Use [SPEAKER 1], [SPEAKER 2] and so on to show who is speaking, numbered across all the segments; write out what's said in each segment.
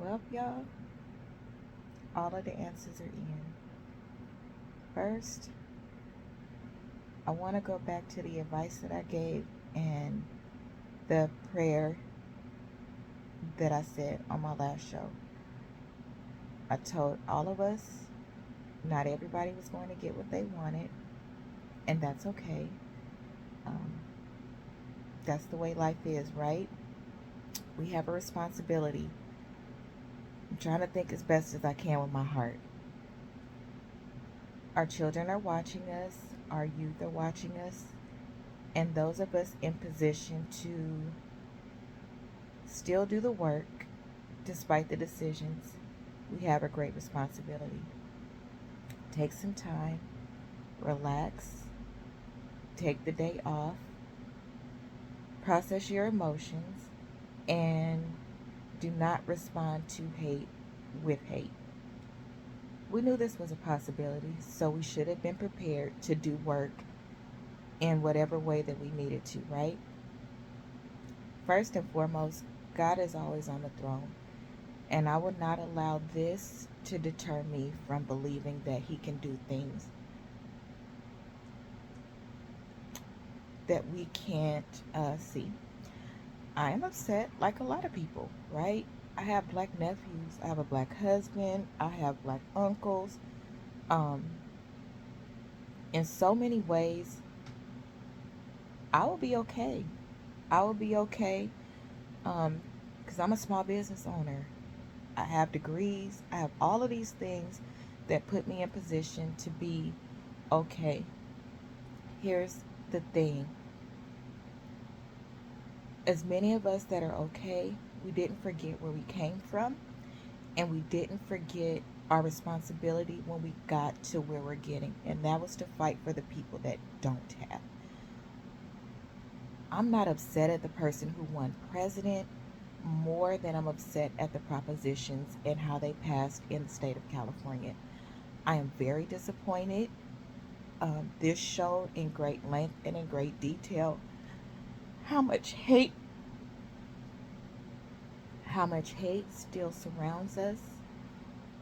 [SPEAKER 1] Well, y'all, all of the answers are in. First, I want to go back to the advice that I gave and the prayer that I said on my last show. I told all of us not everybody was going to get what they wanted, and that's okay. Um, that's the way life is, right? We have a responsibility. I'm trying to think as best as I can with my heart. Our children are watching us, our youth are watching us, and those of us in position to still do the work despite the decisions, we have a great responsibility. Take some time, relax, take the day off, process your emotions, and do not respond to hate with hate. We knew this was a possibility, so we should have been prepared to do work in whatever way that we needed to, right? First and foremost, God is always on the throne, and I would not allow this to deter me from believing that He can do things that we can't see. I am upset like a lot of people, right? I have black nephews, I have a black husband, I have black uncles. Um, in so many ways, I will be okay. I will be okay because I'm a small business owner. I have degrees. I have all of these things that put me in position to be okay. Here's the thing. As many of us that are okay, we didn't forget where we came from, and we didn't forget our responsibility when we got to where we're getting, and that was to fight for the people that don't have. I'm not upset at the person who won president more than I'm upset at the propositions and how they passed in the state of California. I am very disappointed. This showed in great length and in great detail how much hate, how much hate still surrounds us,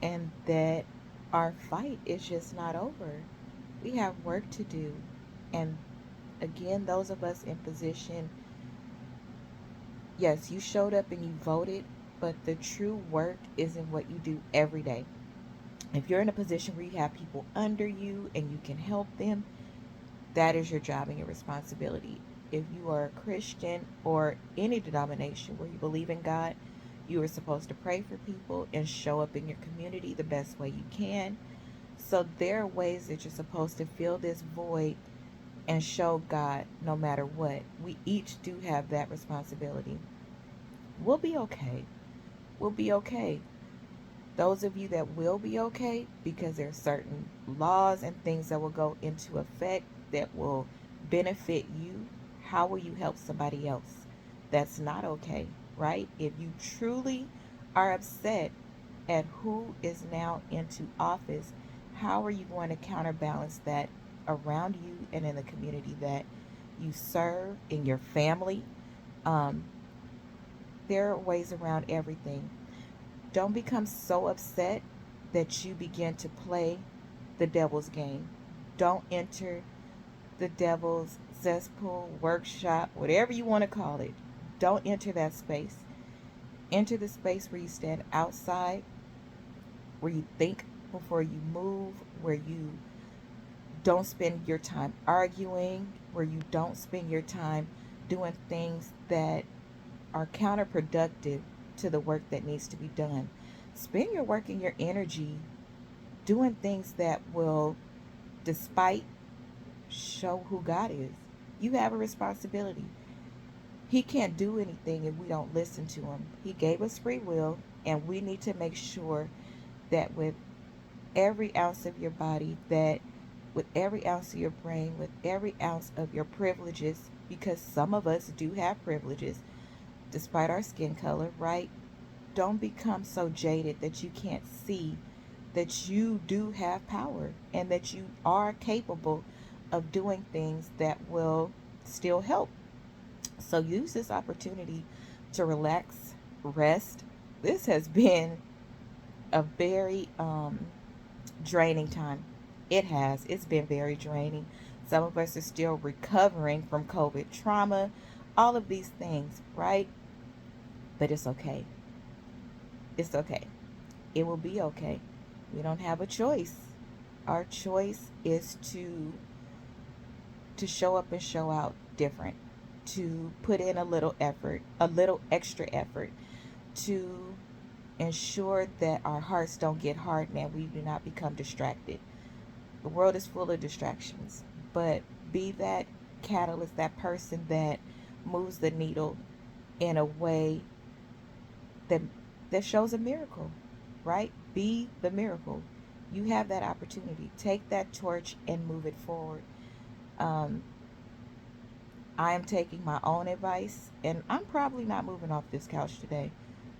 [SPEAKER 1] and that our fight is just not over. We have work to do, and again, those of us in position, yes, you showed up and you voted, but the true work is in what you do every day. If you're in a position where you have people under you and you can help them, that is your job and your responsibility. If you are a Christian or any denomination where you believe in God, you are supposed to pray for people and show up in your community the best way you can. So there are ways that you're supposed to fill this void and show God no matter what. We each do have that responsibility. We'll be okay. We'll be okay. Those of you that will be okay, because there are certain laws and things that will go into effect that will benefit you, how will you help somebody else that's not okay, right? If you truly are upset at who is now into office, how are you going to counterbalance that around you and in the community that you serve, in your family? Um, there are ways around everything. Don't become so upset that you begin to play the devil's game. Don't enter the devil's cesspool, workshop, whatever you want to call it. Don't enter that space. Enter the space where you stand outside, where you think before you move, where you don't spend your time arguing, where you don't spend your time doing things that are counterproductive to the work that needs to be done. Spend your work and your energy doing things that will, despite, show who God is. You have a responsibility. He can't do anything if we don't listen to Him. He gave us free will, and we need to make sure that with every ounce of your body, that with every ounce of your brain, with every ounce of your privileges, because some of us do have privileges despite our skin color, right? Don't become so jaded that you can't see that you do have power and that you are capable of doing things that will still help. So use this opportunity to relax, rest, This has been a very draining time. It has. It's been very draining. Some of us are still recovering from COVID trauma, all of these things, right? But it's okay. It's okay. It will be okay. We don't have a choice. Our choice is to show up and show out different, to put in a little effort, a little extra effort, to ensure that our hearts don't get hardened and we do not become distracted. The world is full of distractions, but be that catalyst, that person that moves the needle in a way that shows a miracle, right? Be the miracle. You have that opportunity. Take that torch and move it forward. Um, I am taking my own advice, and I'm probably not moving off this couch today.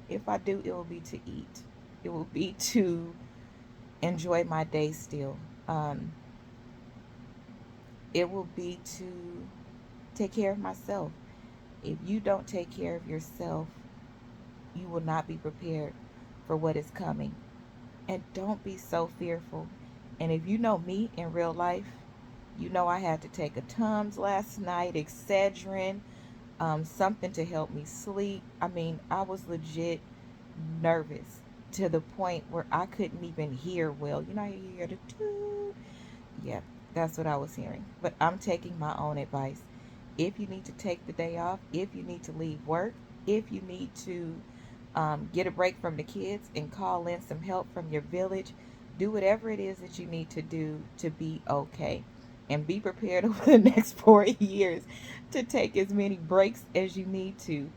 [SPEAKER 1] If I do, it will be to eat. It will be to enjoy my day still. Um, it will be to take care of myself. If you don't take care of yourself, you will not be prepared for what is coming. And don't be so fearful. And if you know me in real life, you know I had to take a Tums last night, Excedrin, something to help me sleep. I mean, I was legit nervous to the point where I couldn't even hear well. You know, you hear the toot. Yeah, that's what I was hearing. But I'm taking my own advice. If you need to take the day off, if you need to leave work, if you need to get a break from the kids and call in some help from your village, do whatever it is that you need to do to be okay. And be prepared over the next 4 years to take as many breaks as you need to.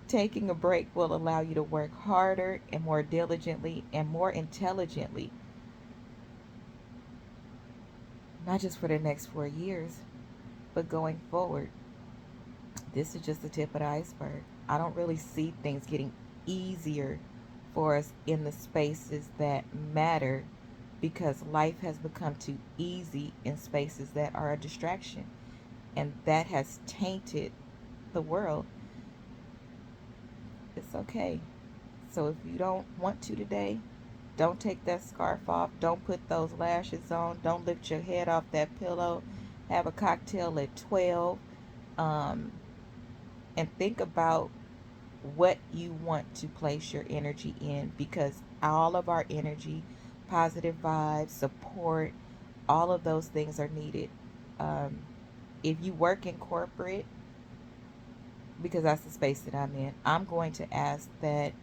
[SPEAKER 1] Taking a break will allow you to work harder and more diligently and more intelligently, not just for the next 4 years, but going forward. This is just the tip of the iceberg. I don't really see things getting easier for us in the spaces that matter because life has become too easy in spaces that are a distraction. And that has tainted the world. It's okay. So if you don't want to today, don't take that scarf off. Don't put those lashes on. Don't lift your head off that pillow. Have a cocktail at 12. Um, and think about what you want to place your energy in because all of our energy, positive vibes, support, all of those things are needed. Um, if you work in corporate, because that's the space that I'm in, I'm going to ask that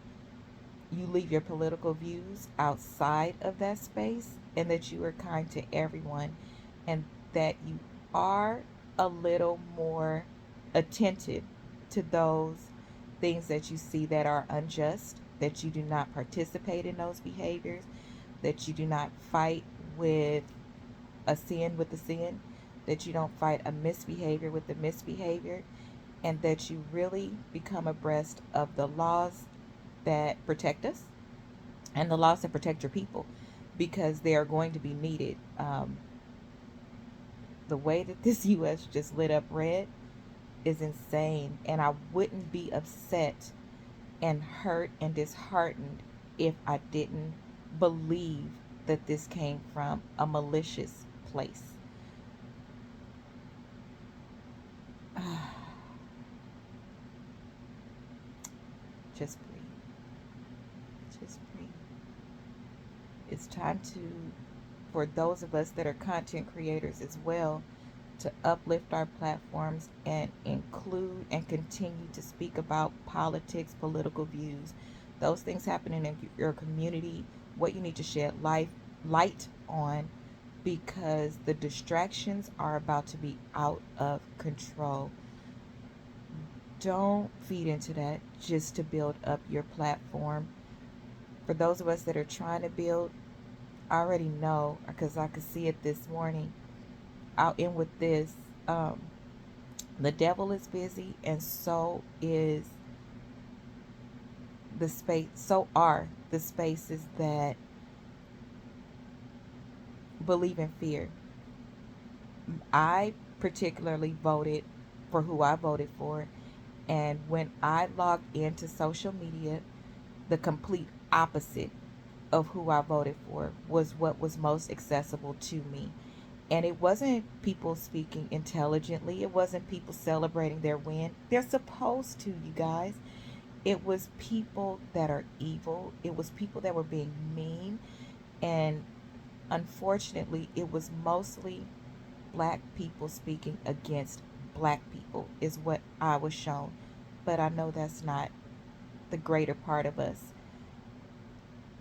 [SPEAKER 1] you leave your political views outside of that space and that you are kind to everyone and that you are a little more attentive to those things that you see that are unjust, that you do not participate in those behaviors, that you do not fight with a sin with a sin, that you don't fight a misbehavior with a misbehavior, and that you really become abreast of the laws that protect us and the laws that protect your people because they are going to be needed. The way that this U.S. just lit up red is insane, and I wouldn't be upset and hurt and disheartened if I didn't believe that this came from a malicious place. Just breathe. Just breathe. It's time to, for those of us that are content creators as well, to uplift our platforms and include and continue to speak about politics, political views, those things happening in your community, what you need to shed light on because the distractions are about to be out of control. Don't feed into that just to build up your platform. For those of us that are trying to build, I already know because I could see it this morning. I'll end with this. Um, the devil is busy, and so is the space. So are the spaces that believe in fear. I particularly voted for who I voted for, and when I logged into social media, the complete opposite of who I voted for was what was most accessible to me. And it wasn't people speaking intelligently. It wasn't people celebrating their win. They're supposed to, you guys. It was people that are evil. It was people that were being mean. And unfortunately, it was mostly black people speaking against black people, is what I was shown. But I know that's not the greater part of us.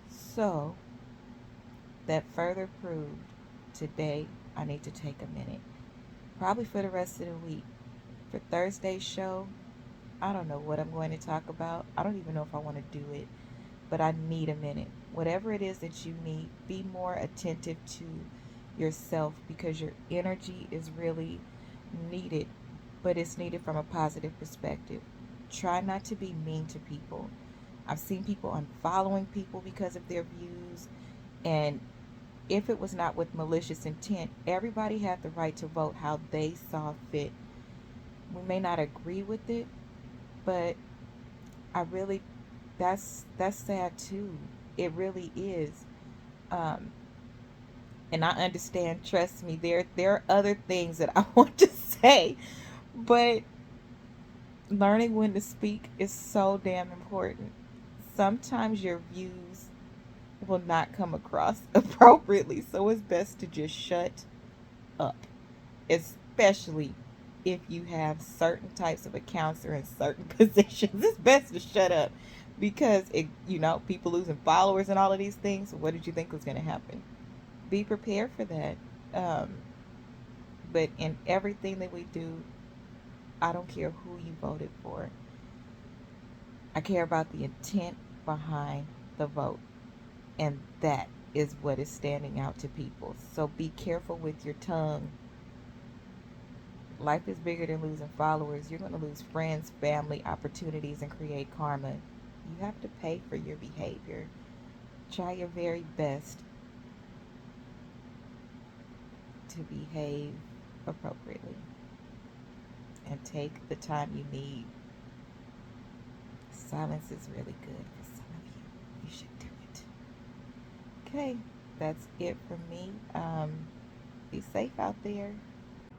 [SPEAKER 1] So, that further proved today I need to take a minute. Probably for the rest of the week. For Thursday's show, I don't know what I'm going to talk about. I don't even know if I want to do it, but I need a minute. Whatever it is that you need, be more attentive to yourself because your energy is really needed, but it's needed from a positive perspective. Try not to be mean to people. I've seen people unfollowing people because of their views, and if it was not with malicious intent, everybody had the right to vote how they saw fit. We may not agree with it, but I really that's sad too. It really is. Um, and I understand. Trust me, there are other things that I want to say, but learning when to speak is so damn important. Sometimes your views will not come across appropriately, so it's best to just shut up, especially if you have certain types of accounts or in certain positions. It's best to shut up because people losing followers and all of these things. What did you think was going to happen? Be prepared for that. Um, but in everything that we do, I don't care who you voted for. I care about the intent behind the vote, and that is what is standing out to people. So be careful with your tongue. Life is bigger than losing followers. You're going to lose friends, family, opportunities, and create karma. You have to pay for your behavior. Try your very best to behave appropriately and take the time you need. Silence is really good for some of you. You should do it. Okay, that's it for me. Be safe out there.